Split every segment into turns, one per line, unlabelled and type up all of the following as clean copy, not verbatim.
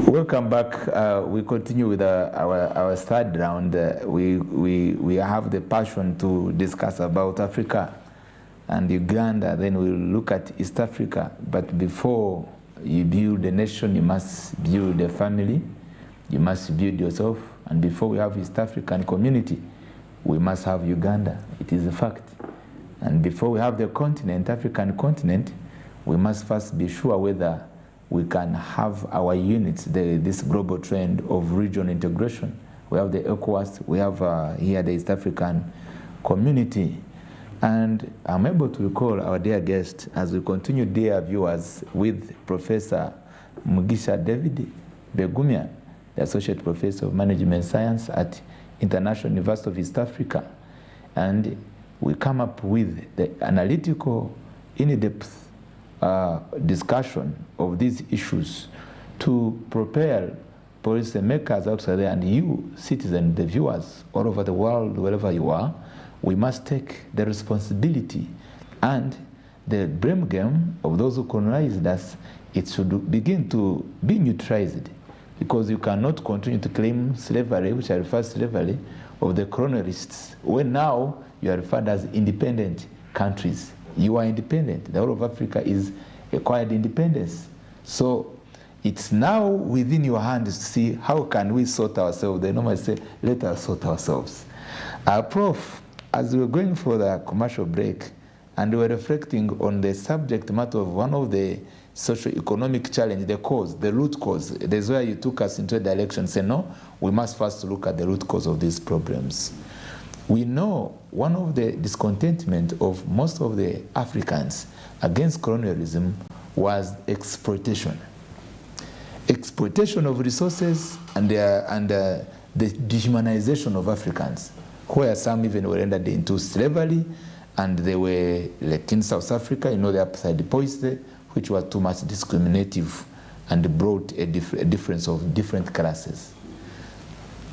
Welcome back. We continue with our third round. We have the passion to discuss about Africa and Uganda. Then we'll look at East Africa. But before you build a nation, you must build a family. You must build yourself. And before we have East African community, we must have Uganda. It is a fact. And before we have the continent, African continent, we must first be sure whether we can have our units, this global trend of regional integration. We have the ECOWAS, we have here the East African community. And I'm able to recall our dear guest as we continue, dear viewers, with Professor Mugisha David Begumia, the Associate Professor of Management Science at International University of East Africa. And we come up with the analytical, in-depth discussion of these issues to prepare policymakers outside there and you, citizens, the viewers all over the world, wherever you are. We must take the responsibility and the blame game of those who colonized us. It should begin to be neutralized, because you cannot continue to claim slavery, which I refer to slavery, of the colonialists, when now you are referred as independent countries. You are independent. The whole of Africa is acquired independence. So it's now within your hands to see how can we sort ourselves. They normally say, let us sort ourselves. Prof, as we were going for the commercial break, and we were reflecting on the subject matter of one of the socio-economic challenge, the cause, the root cause. That's where you took us into a direction and said, no, we must first look at the root cause of these problems. We know one of the discontentment of most of the Africans against colonialism was exploitation. Exploitation of resources and the dehumanization of Africans, where some even were rendered into slavery, and they were, like in South Africa, you know, the apartheid policy, which was too much discriminative and brought a difference of different classes.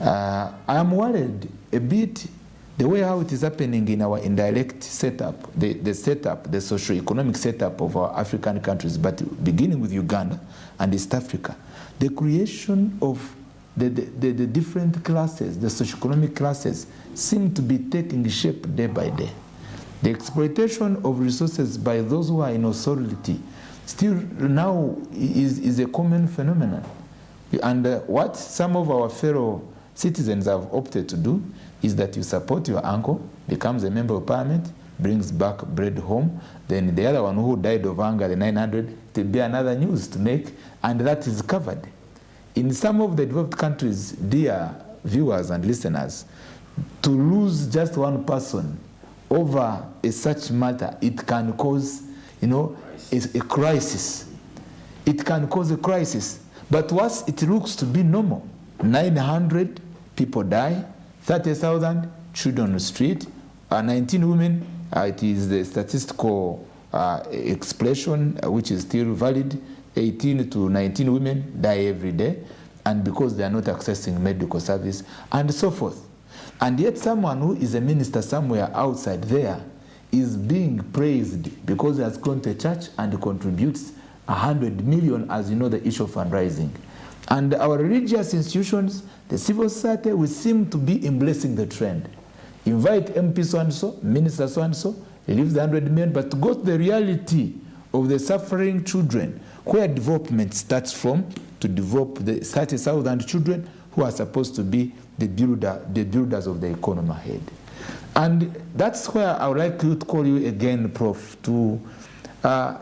I am worried a bit the way how it is happening in our indirect setup, the socio-economic setup of our African countries, but beginning with Uganda and East Africa, the creation of the different classes, the socio-economic classes, seem to be taking shape day by day. The exploitation of resources by those who are in authority still now is a common phenomenon. And what some of our fellow citizens have opted to do is that you support your uncle, becomes a member of parliament, brings back bread home, then the other one who died of hunger, the 900, to be another news to make, and that is covered. In some of the developed countries, dear viewers and listeners, to lose just one person over a such matter, it can cause, you know, a crisis. It can cause a crisis. But once it looks to be normal, 900 people die, 30,000 children on the street, 19 women, it is the statistical expression which is still valid, 18 to 19 women die every day, and because they are not accessing medical service, and so forth. And yet someone who is a minister somewhere outside there is being praised because he has gone to a church and contributes 100 million, as you know, the issue of fundraising. And our religious institutions, the civil society, we seem to be embracing the trend. Invite MP so-and-so, minister so-and-so, leave the 100 million, but go to the reality of the suffering children, where development starts from, to develop the 30,000 children who are supposed to be the builders of the economy ahead. And that's where I would like to call you again, Prof, to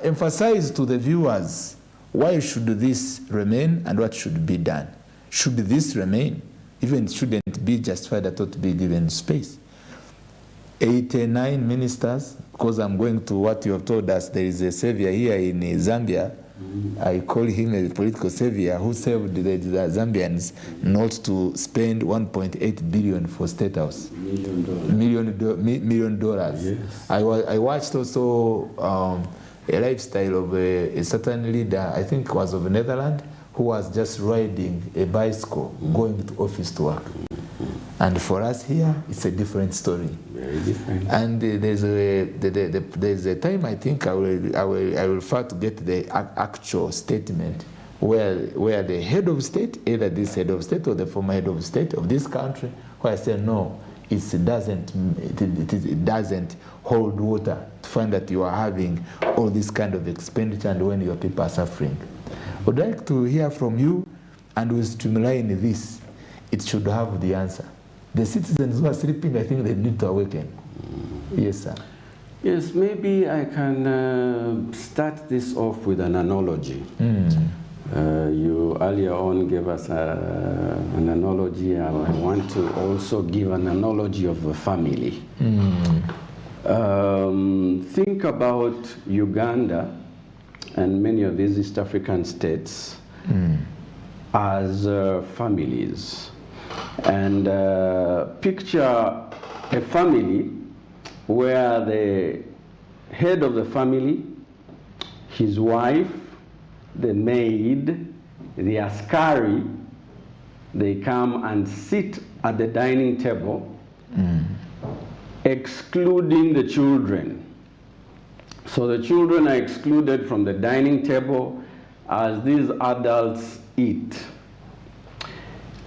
emphasize to the viewers, why should this remain and what should be done? Should this remain? Even shouldn't be justified at all to be given space. 89 ministers, because I'm going to what you have told us, there is a savior here in Zambia. I call him a political savior who saved the Zambians not to spend 1.8 billion for State House. Million dollars. Yes. I watched also a lifestyle of a certain leader, I think was of Netherlands, who was just riding a bicycle, going to office to work. And for us here, it's a different story. Very different. And there's a time I think I will refer to get the actual statement where the head of state, either this head of state or the former head of state of this country, where I say no, it doesn't hold water to find that you are having all this kind of expenditure and when your people are suffering. I would like to hear from you, and with streamline this, it should have the answer. The citizens who are sleeping, I think they need to awaken. Yes, sir.
Yes, maybe I can start this off with an analogy. You earlier on gave us an analogy. I want to also give an analogy of a family. Think about Uganda and many of these East African states as families. And picture a family where the head of the family, his wife, the maid, the askari, they come and sit at the dining table, excluding the children. So the children are excluded from the dining table as these adults eat.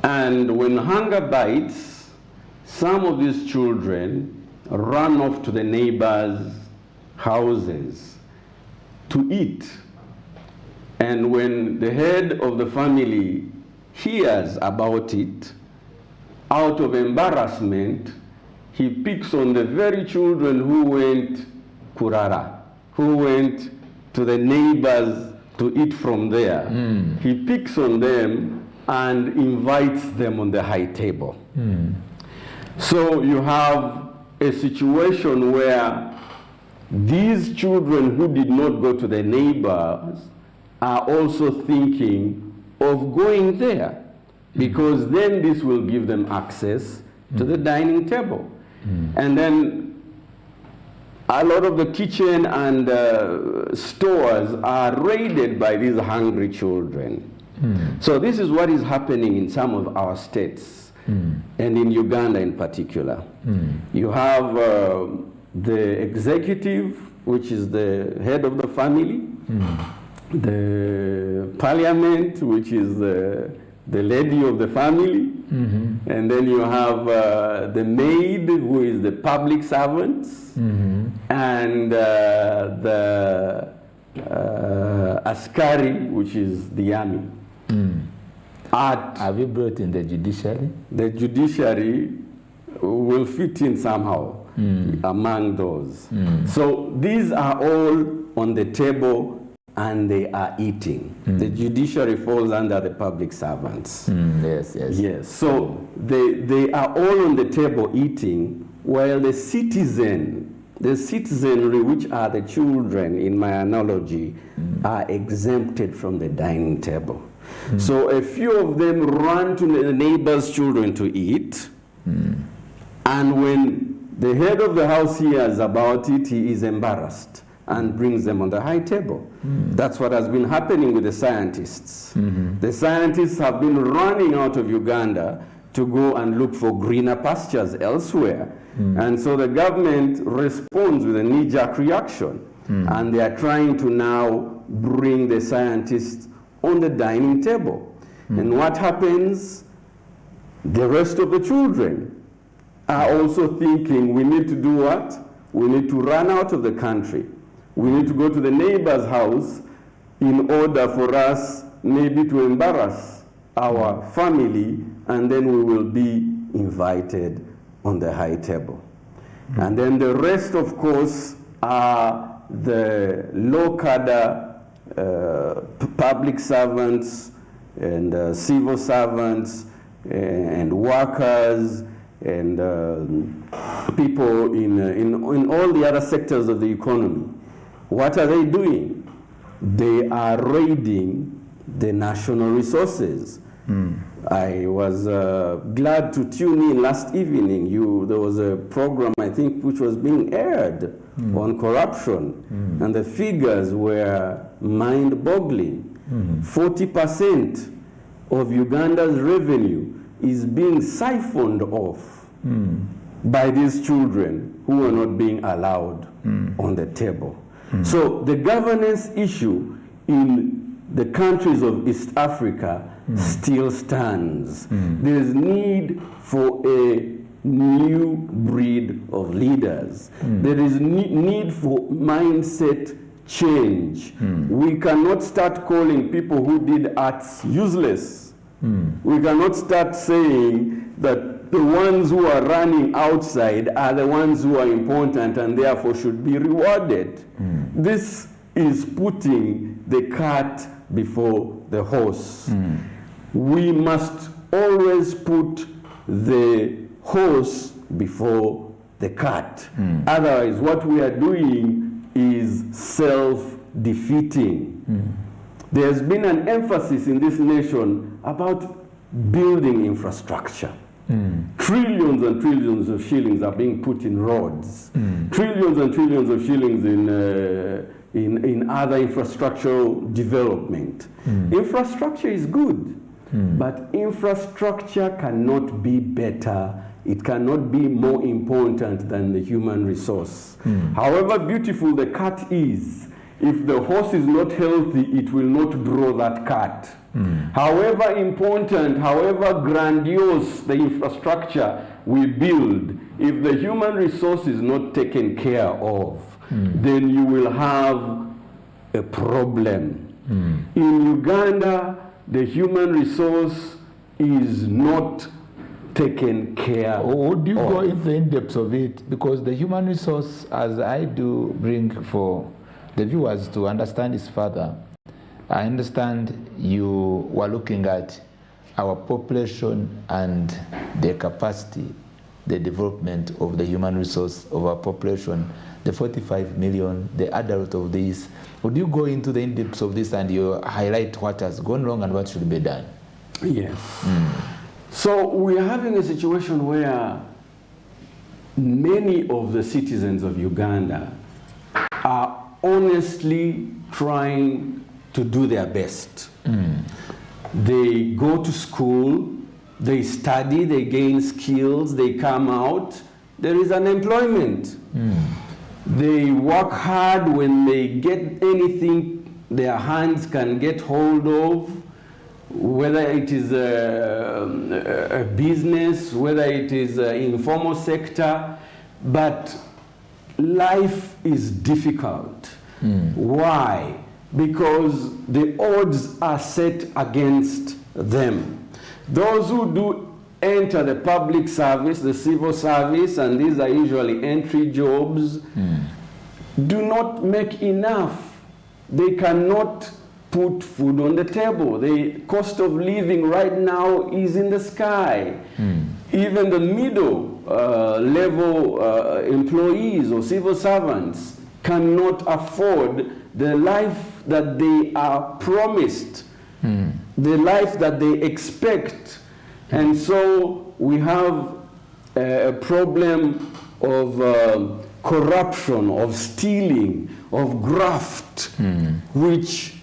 And when hunger bites, some of these children run off to the neighbors' houses to eat. And when the head of the family hears about it, out of embarrassment, he picks on the very children who went kurara, who went to the neighbors to eat from there. He picks on them and invites them on the high table. So you have a situation where these children who did not go to the neighbors are also thinking of going there, because then this will give them access to the dining table. And then a lot of the kitchen and stores are raided by these hungry children. So this is what is happening in some of our states, and in Uganda in particular. You have the executive, which is the head of the family, the parliament, which is the lady of the family, and then you have the maid, who is the public servants, and the askari, which is the army.
Have you brought in the judiciary?
The judiciary will fit in somehow among those. So these are all on the table and they are eating. The judiciary falls under the public servants. Yes. So they are all on the table eating, while the citizenry, which are the children in my analogy, are exempted from the dining table. So a few of them run to the neighbor's children to eat, and when the head of the house hears about it, he is embarrassed and brings them on the high table. That's what has been happening with the scientists. The scientists have been running out of Uganda to go and look for greener pastures elsewhere. And so the government responds with a knee-jerk reaction. And they are trying to now bring the scientists on the dining table. And what happens? The rest of the children are also thinking, we need to do what? We need to run out of the country. We need to go to the neighbor's house in order for us maybe to embarrass our family, and then we will be invited on the high table. And then the rest, of course, are the low-cadre public servants and civil servants and workers and people in all the other sectors of the economy. What are they doing? They are raiding the national resources. I was glad to tune in last evening. There was a program, I think, which was being aired on corruption, and the figures were mind-boggling. 40% of Uganda's revenue is being siphoned off by these children who are not being allowed on the table. So the governance issue in the countries of East Africa still stands. There is need for a new breed of leaders. There is need for mindset change. We cannot start calling people who did arts useless. We cannot start saying that the ones who are running outside are the ones who are important and therefore should be rewarded. This is putting the cart before the horse. We must always put the horse before the cart. Otherwise, what we are doing is self-defeating. There's been an emphasis in this nation about building infrastructure. Trillions and trillions of shillings are being put in roads. Trillions and trillions of shillings in other infrastructural development. Infrastructure is good, but infrastructure cannot be better. It cannot be more important than the human resource. However beautiful the cart is, if the horse is not healthy, it will not draw that cart. However important, however grandiose the infrastructure we build, if the human resource is not taken care of, then you will have a problem. In Uganda, the human resource is not taken care of.
Would you go into the in-depth of it? Because the human resource, as I do bring for the viewers to understand this further, I understand you were looking at our population and the capacity, the development of the human resource of our population, the 45 million, the adult of this. Would you go into the in-depth of this and you highlight what has gone wrong and what should be done?
Yes. So we are having a situation where many of the citizens of Uganda are honestly trying to do their best. They go to school, they study, they gain skills, they come out, there is unemployment. They work hard when they get anything their hands can get hold of, whether it is a business, whether it is informal sector, but life is difficult. Why? Because the odds are set against them. Those who do enter the public service, the civil service, and these are usually entry jobs, do not make enough. They cannot put food on the table. The cost of living right now is in the sky. Even the middle level employees or civil servants cannot afford the life that they are promised, the life that they expect. And so we have a problem of corruption, of stealing, of graft, which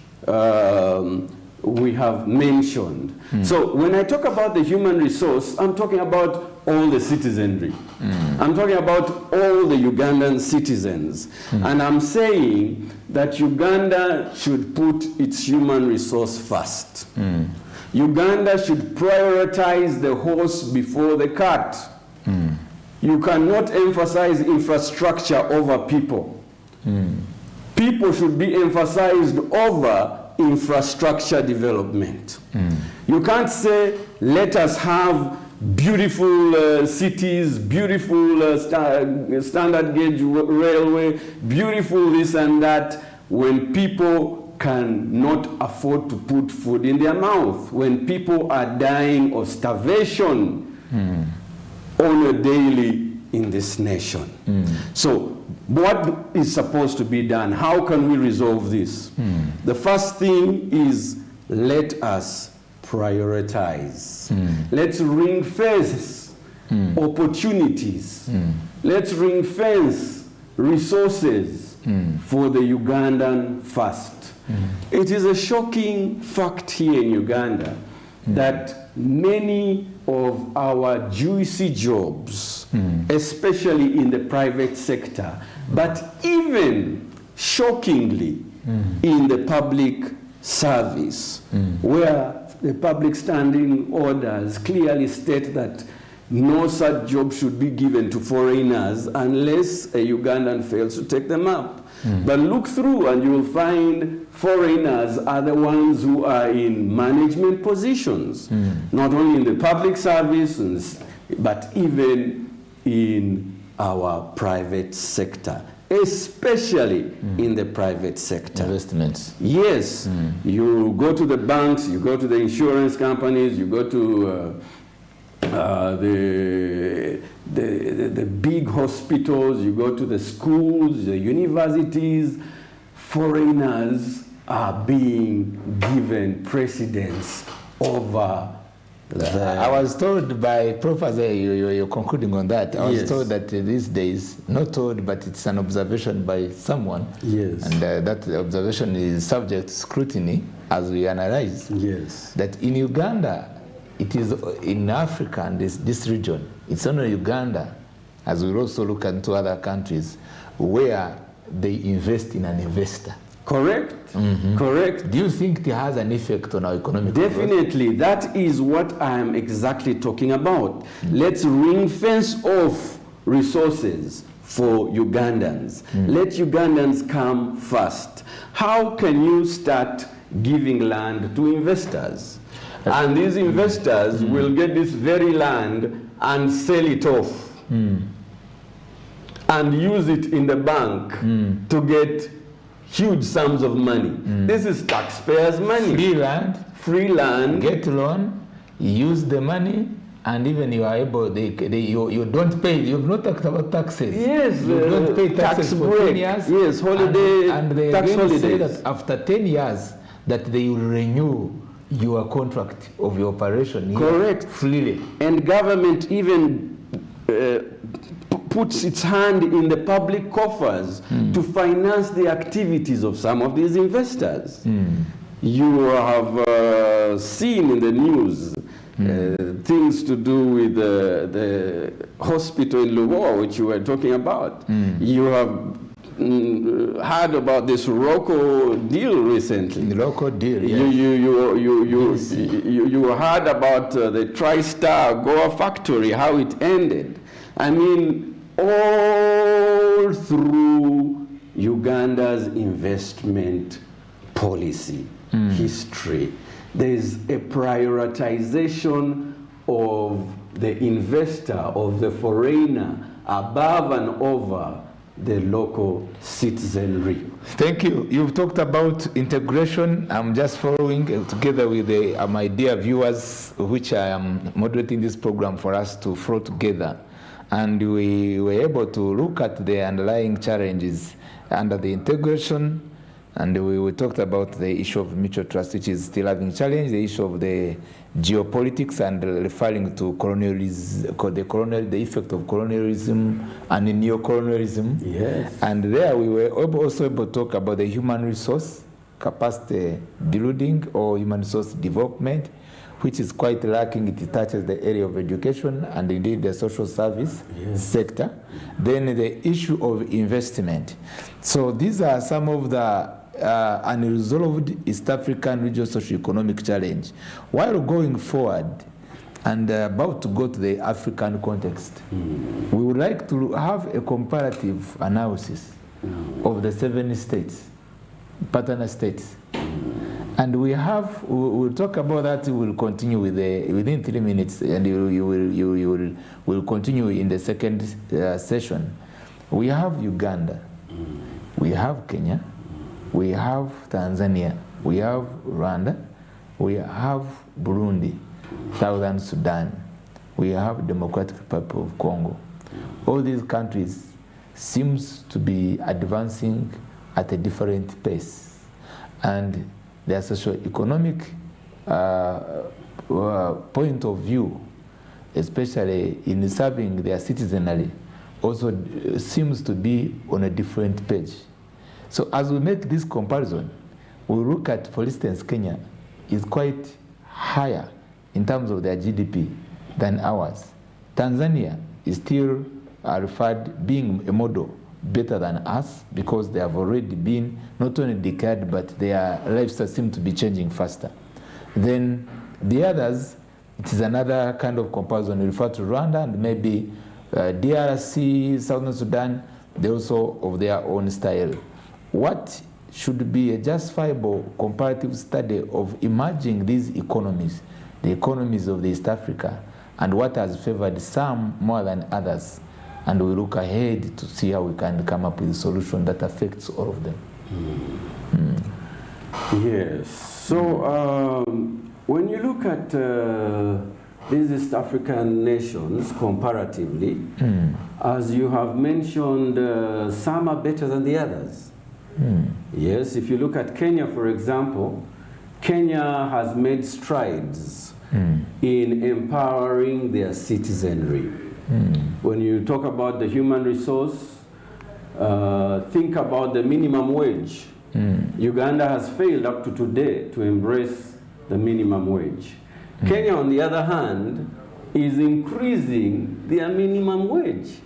we have mentioned. So when I talk about the human resource, I'm talking about all the citizenry. I'm talking about all the Ugandan citizens. And I'm saying that Uganda should put its human resource first. Uganda should prioritize the horse before the cart. You cannot emphasize infrastructure over people. People should be emphasized over infrastructure development. You can't say, let us have beautiful cities, beautiful standard gauge railway, beautiful this and that, when people cannot afford to put food in their mouth, when people are dying of starvation on a daily in this nation. So what is supposed to be done? How can we resolve this? The first thing is, let us prioritize. Let's ring fence opportunities. Let's ring fence resources for the Ugandan first. It is a shocking fact here in Uganda that many of our juicy jobs, especially in the private sector, but even shockingly in the public service, where the public standing orders clearly state that no such job should be given to foreigners unless a Ugandan fails to take them up. But look through and you will find foreigners are the ones who are in management positions, not only in the public service, but even in our private sector, especially in the private sector.
Investments.
Yes, you go to the banks, you go to the insurance companies, you go to the big hospitals, you go to the schools, the universities. Foreigners are being given precedence over
I was told by Professor, you're concluding on that. I was told that these days, not told, but it's an observation by someone.
Yes.
And that observation is subject to scrutiny as we analyze.
Yes.
That in Uganda, it is in Africa and this region, it's only Uganda, as we also look into other countries, where they invest in an investor.
Correct. Correct.
Do you think it has an effect on our economic
Definitely.
growth?
That is what I am exactly talking about. Let's ring fence off resources for Ugandans. Let Ugandans come first. How can you start giving land to investors? And these investors will get this very land and sell it off and use it in the bank to get huge sums of money. This is taxpayers' money.
Free land,
Free land.
get loan, use the money, and even you are able, you don't pay, you've not talked about taxes.
Yes,
you don't pay taxes
tax
for
break.
10 years.
Yes, holiday,
and they
tax
again
holidays.
say that after 10 years, that they will renew your contract of your operation here
Correct.
freely.
And government even puts its hand in the public coffers to finance the activities of some of these investors. You have seen in the news things to do with the hospital in Lubowa, which you were talking about. You have heard about this Rocco deal recently.
The local deal, yes.
You heard about the TriStar Goa factory, how it ended. I mean, all through Uganda's investment policy history, there is a prioritization of the investor, of the foreigner, above and over the local citizenry.
Thank you. You've talked about integration. I'm just following together with my dear viewers, which I am moderating this program for us to follow together. And we were able to look at the underlying challenges under the integration. And we talked about the issue of mutual trust, which is still having challenge, the issue of the geopolitics and referring to colonialism, the effect of colonialism and neo-colonialism.
Yes.
And there we were also able to talk about the human resource capacity building or human resource development, which is quite lacking. It touches the area of education and indeed the social service sector. Then the issue of investment. So these are some of the unresolved East African regional socio-economic challenge. While going forward and about to go to the African context, we would like to have a comparative analysis of the 7 states, partner states. And we'll talk about that. We'll continue with within 3 minutes, and you will continue in the second session. We have Uganda, we have Kenya, we have Tanzania, we have Rwanda, we have Burundi, Southern Sudan, we have Democratic Republic of Congo. All these countries seems to be advancing at a different pace, and their socio-economic point of view, especially in serving their citizenry, also seems to be on a different page. So as we make this comparison, we look at, for instance, Kenya is quite higher in terms of their GDP than ours. Tanzania is still referred being a model better than us because they have already been not only declared, but their lifestyle seem to be changing faster. Then the others, it is another kind of comparison. We refer to Rwanda and maybe DRC, Southern Sudan, they also of their own style. What should be a justifiable comparative study of emerging these economies, the economies of East Africa, and what has favored some more than others? And we look ahead to see how we can come up with a solution that affects all of them.
Yes. So when you look at these East African nations comparatively, as you have mentioned, some are better than the others. Yes, if you look at Kenya, for example, Kenya has made strides in empowering their citizenry. When you talk about the human resource, think about the minimum wage. Uganda has failed up to today to embrace the minimum wage. Kenya, on the other hand, is increasing their minimum wage.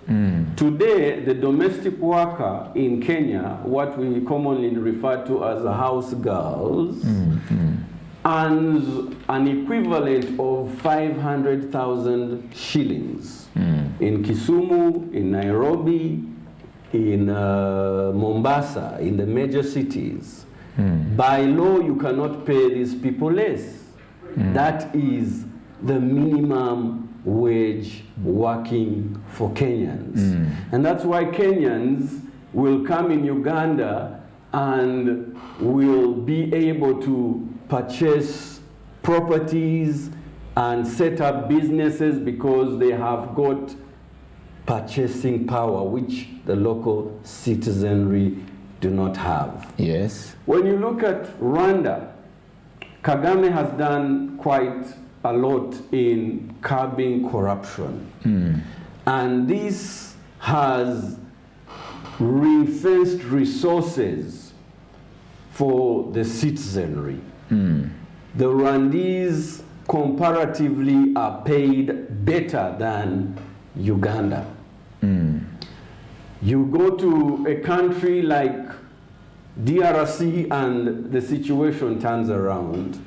Today, the domestic worker in Kenya, what we commonly refer to as house girls, earns an equivalent of 500,000 shillings. In Kisumu, in Nairobi, in Mombasa, in the major cities. By law, you cannot pay these people less. That is the minimum wage working for Kenyans. And that's why Kenyans will come in Uganda and will be able to purchase properties and set up businesses because they have got purchasing power, which the local citizenry do not have.
Yes.
When you look at Rwanda, Kagame has done quite a lot in curbing corruption. And this has ring-fenced resources for the citizenry. The Rwandese comparatively are paid better than Uganda. You go to a country like DRC and the situation turns around.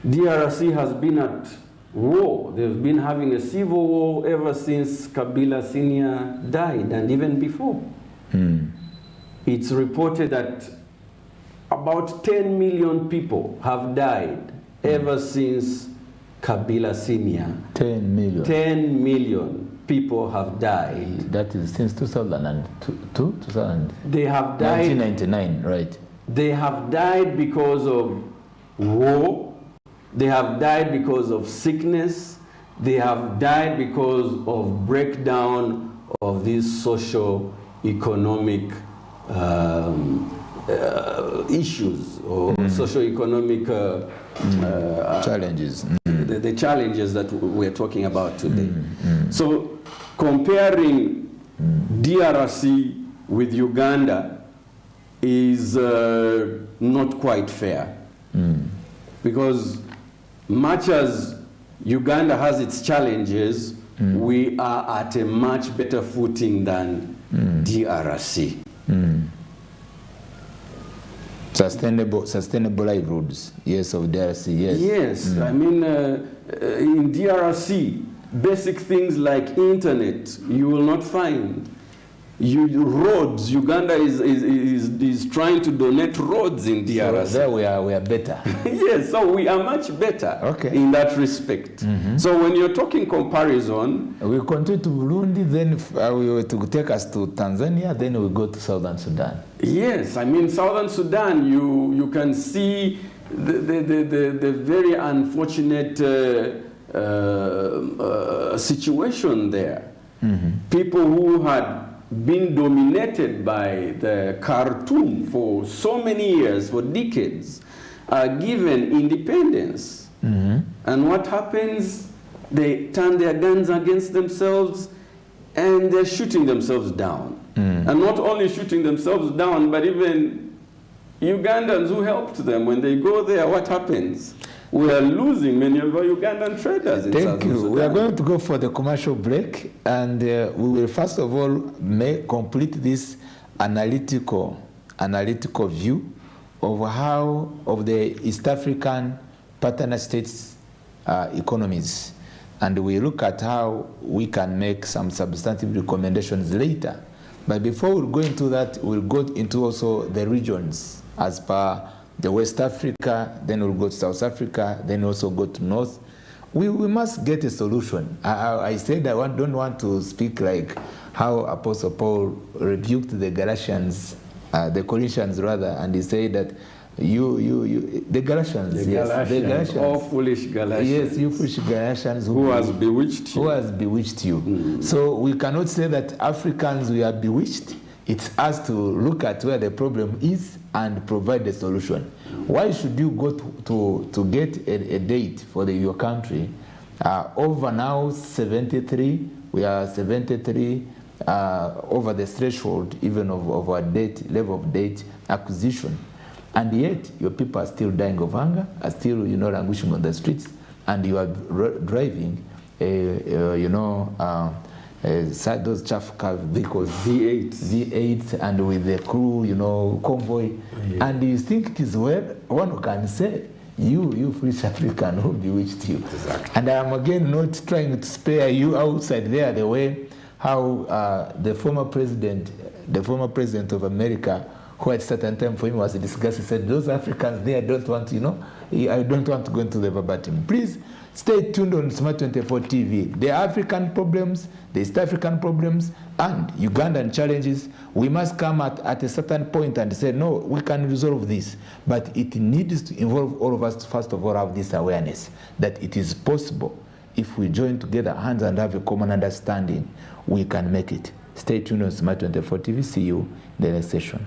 DRC has been at war. They've been having a civil war ever since Kabila Senior died, and even before. It's reported that about 10 million people have died ever since Kabila Senior.
10 million.
10 million people have died.
That is since 2002, 2000.
They have died.
1999, right?
They have died because of war. They have died because of sickness. They have died because of breakdown of these socio-economic issues or socio-economic
challenges.
The challenges that we're talking about today. So comparing DRC with Uganda is not quite fair. Because much as Uganda has its challenges, we are at a much better footing than DRC.
Sustainable livelihoods, yes, of DRC, yes.
Yes, I mean, in DRC, basic things like internet, you will not find. Roads, Uganda is trying to donate roads in DRC.
So there we are better.
Yes, so we are much better in that respect. So when you're talking comparison,
we continue to Burundi, then we were to take us to Tanzania, then we go to Southern Sudan.
Yes, I mean Southern Sudan, you can see the very unfortunate situation there. People who had been dominated by the Khartoum for so many years, for decades, are given independence. And what happens? They turn their guns against themselves and they're shooting themselves down. And not only shooting themselves down, but even Ugandans who helped them, when they go there, what happens? we are losing many of our Ugandan traders in
Thank
Southern
you.
Sudan.
We are going to go for the commercial break, and we will first of all complete this analytical view of how of the East African partner states economies, and we look at how we can make some substantive recommendations later. But before we go into that, we'll go into also the regions as per the West Africa, then we'll go to South Africa, then also go to North. We must get a solution. I said I don't want to speak like how Apostle Paul rebuked the Galatians, the Corinthians rather, and he said that the Galatians,
all foolish Galatians.
Yes, you foolish Galatians.
Who has bewitched you?
Who has bewitched you? So we cannot say that Africans, we are bewitched. It's us to look at where the problem is and provide the solution. Why should you go to get a date for your country? Over now 73, we are 73 over the threshold even of our level of debt acquisition. And yet, your people are still dying of hunger, are still, languishing on the streets, and you are driving, those chaff car vehicles, V8s, and with the crew, convoy. Yeah. And you think it is where one can say, you foolish African, who bewitched you?
Exactly.
And I am again not trying to spare you outside there the way how the former president of America, who at a certain time for him was discussed, he said, those Africans there don't want, I don't want to go into the verbatim. Please stay tuned on Smart 24 TV. The African problems, the East African problems, and Ugandan challenges, we must come at a certain point and say, no, we can resolve this. But it needs to involve all of us, first of all, have this awareness that it is possible. If we join together hands and have a common understanding, we can make it. Stay tuned on Smart 24 TV. See you in the next session.